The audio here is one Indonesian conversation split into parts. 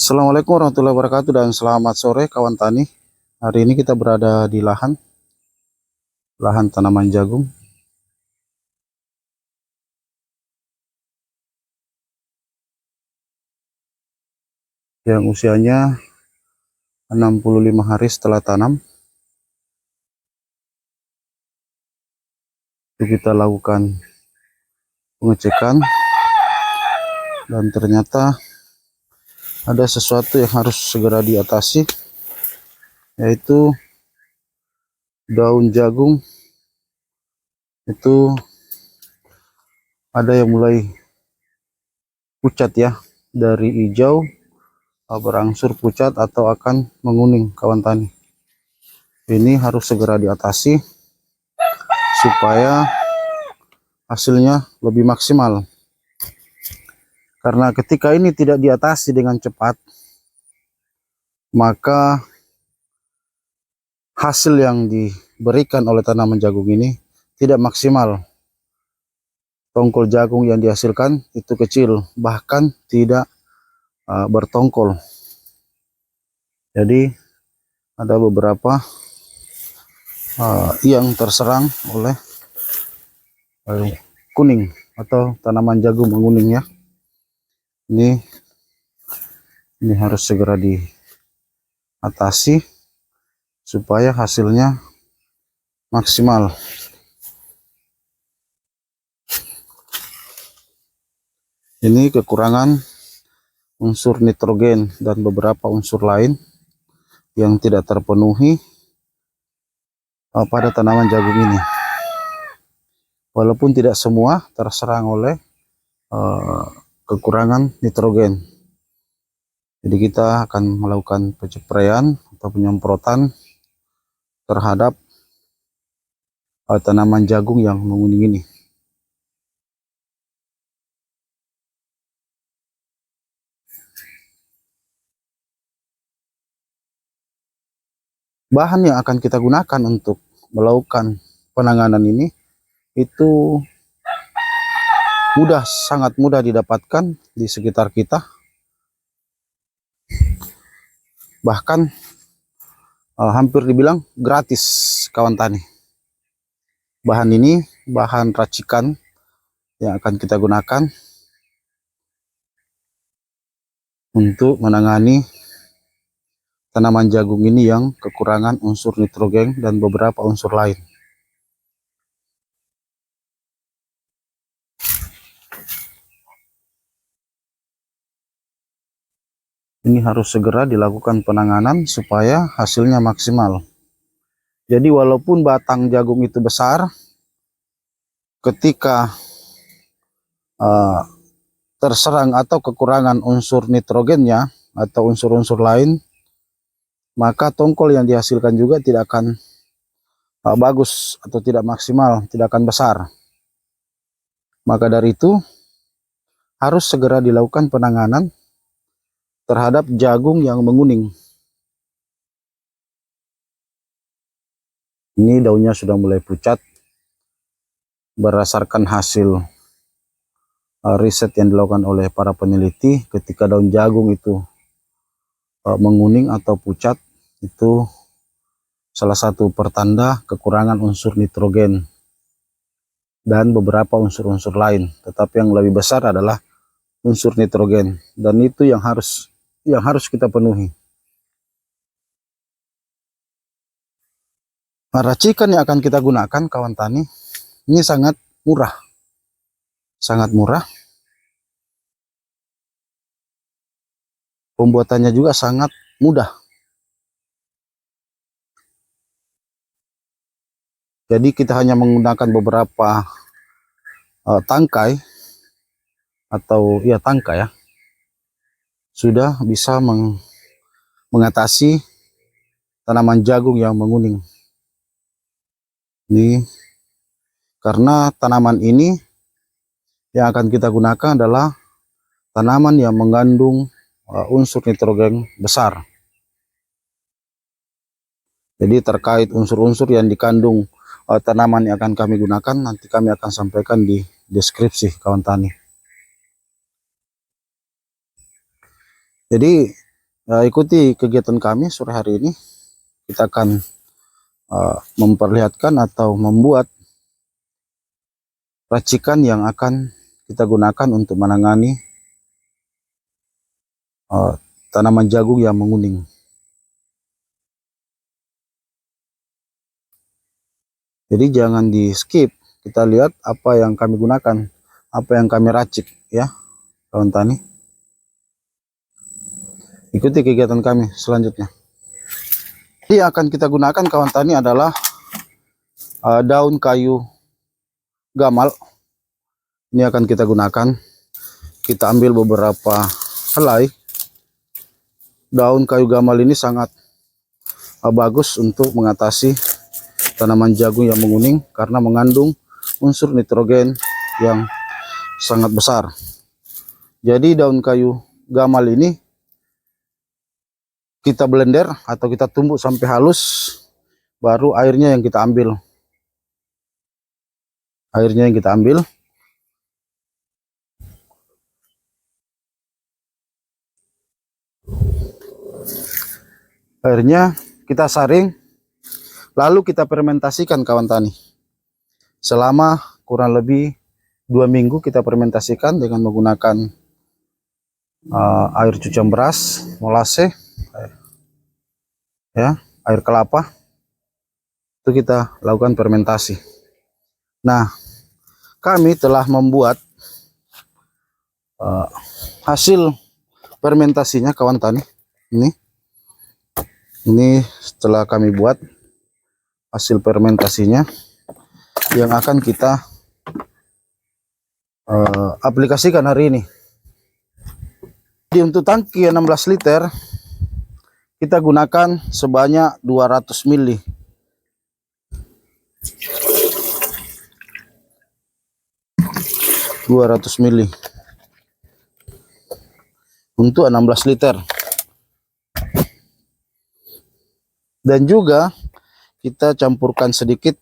Assalamualaikum warahmatullahi wabarakatuh dan selamat sore kawan tani. Hari ini kita berada di lahan tanaman jagung yang usianya 65 hari setelah tanam. Itu kita lakukan pengecekan dan ternyata ada sesuatu yang harus segera diatasi, yaitu daun jagung itu ada yang mulai pucat ya, dari hijau berangsur pucat atau akan menguning kawan tani. Ini harus segera diatasi supaya hasilnya lebih maksimal, karena ketika ini tidak diatasi dengan cepat, maka hasil yang diberikan oleh tanaman jagung ini tidak maksimal. Tongkol jagung yang dihasilkan itu kecil, bahkan tidak bertongkol. Jadi ada beberapa yang terserang oleh kuning atau tanaman jagung menguning ya. Ini harus segera diatasi supaya hasilnya maksimal. Ini kekurangan unsur nitrogen dan beberapa unsur lain yang tidak terpenuhi pada tanaman jagung ini. Walaupun tidak semua terserang oleh kekurangan nitrogen. Jadi kita akan melakukan penyepraian atau penyemprotan terhadap tanaman jagung yang menguning ini. Bahan yang akan kita gunakan untuk melakukan penanganan ini itu sangat mudah didapatkan di sekitar kita. Bahkan hampir dibilang gratis kawan tani. Bahan ini bahan racikan yang akan kita gunakan untuk menangani tanaman jagung ini yang kekurangan unsur nitrogen dan beberapa unsur lain. Ini harus segera dilakukan penanganan supaya hasilnya maksimal. Jadi walaupun batang jagung itu besar, ketika terserang atau kekurangan unsur nitrogennya atau unsur-unsur lain, maka tongkol yang dihasilkan juga tidak akan bagus atau tidak maksimal, tidak akan besar. Maka dari itu harus segera dilakukan penanganan terhadap jagung yang menguning. Ini daunnya sudah mulai pucat berdasarkan hasil riset yang dilakukan oleh para peneliti. Ketika daun jagung itu menguning atau pucat, itu salah satu pertanda kekurangan unsur nitrogen dan beberapa unsur-unsur lain. Tetapi yang lebih besar adalah unsur nitrogen, dan itu yang harus kita penuhi. Nah, racikan yang akan kita gunakan kawan tani ini sangat murah, pembuatannya juga sangat mudah. Jadi kita hanya menggunakan beberapa tangkai atau ya tangkai ya, sudah bisa mengatasi tanaman jagung yang menguning. Ini karena tanaman ini yang akan kita gunakan adalah tanaman yang mengandung unsur nitrogen besar. Jadi terkait unsur-unsur yang dikandung tanaman yang akan kami gunakan, nanti kami akan sampaikan di deskripsi kawan tani. Jadi ikuti kegiatan kami sore hari ini. Kita akan memperlihatkan atau membuat racikan yang akan kita gunakan untuk menangani tanaman jagung yang menguning. Jadi jangan di skip, kita lihat apa yang kami gunakan, apa yang kami racik ya kawan tani. Ikuti kegiatan kami selanjutnya. Jadi akan kita gunakan kawan tani adalah daun kayu gamal. Ini akan kita gunakan. Kita ambil beberapa helai. Daun kayu gamal ini sangat bagus untuk mengatasi tanaman jagung yang menguning karena mengandung unsur nitrogen yang sangat besar. Jadi daun kayu gamal ini kita blender atau kita tumbuk sampai halus, baru airnya yang kita ambil. Airnya yang kita ambil. Airnya kita saring, lalu kita fermentasikan kawan tani. Selama kurang lebih 2 minggu kita fermentasikan dengan menggunakan air cucian beras, molase, ya, air kelapa. Itu kita lakukan fermentasi. Nah, kami telah membuat hasil fermentasinya kawan tani. Ini setelah kami buat hasil fermentasinya yang akan kita aplikasikan hari ini. Jadi untuk tangki 16 liter kita gunakan sebanyak 200 ml. Untuk 16 liter. Dan juga kita campurkan sedikit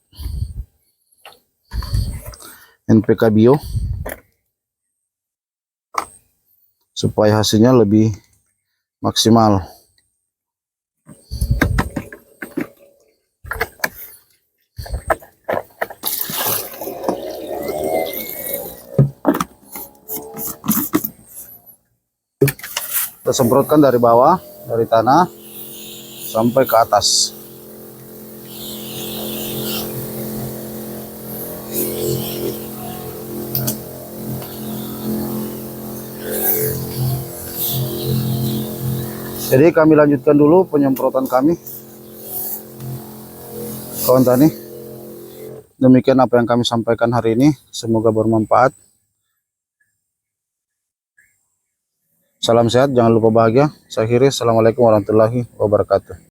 NPK Bio supaya hasilnya lebih maksimal. Kita semprotkan dari bawah, dari tanah sampai ke atas. Jadi kami lanjutkan dulu penyemprotan kami kawan tani. Demikian apa yang kami sampaikan hari ini, semoga bermanfaat. Salam sehat, jangan lupa bahagia. Saya akhiri, assalamualaikum warahmatullahi wabarakatuh.